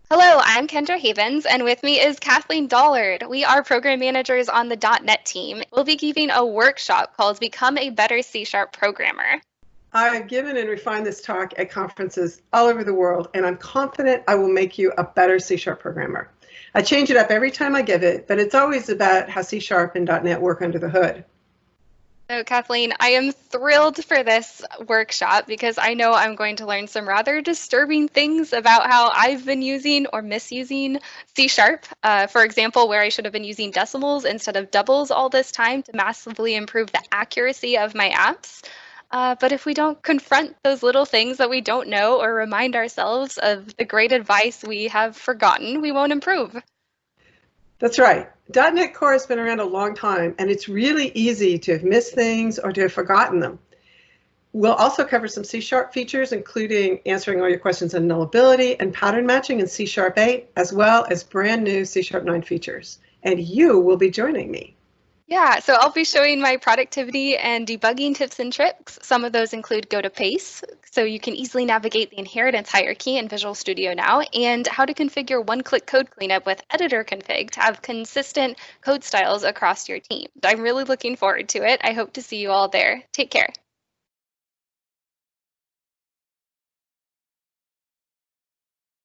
Hello, I'm Kendra Havens, and with me is Kathleen Dollard. We are program managers on the .NET team. We'll be giving a workshop called Become a Better C# Programmer. I've given and refined this talk at conferences all over the world, and I'm confident I will make you a better C# programmer. I change it up every time I give it, but it's always about how C# and .NET work under the hood. So Kathleen, I am thrilled for this workshop because I know I'm going to learn some rather disturbing things about how I've been using or misusing C#. For example, where I should have been using decimals instead of doubles all this time to massively improve the accuracy of my apps. But if we don't confront those little things that we don't know or remind ourselves of the great advice we have forgotten, we won't improve. That's right. .NET Core has been around a long time, and it's really easy to have missed things or to have forgotten them. We'll also cover some C# features, including answering all your questions on nullability and pattern matching in C# 8, as well as brand new C# 9 features. And you will be joining me. Yeah, so I'll be showing my productivity and debugging tips and tricks. Some of those include go to pace, so you can easily navigate the inheritance hierarchy in Visual Studio now, and how to configure one-click code cleanup with editor config to have consistent code styles across your team. I'm really looking forward to it. I hope to see you all there. Take care.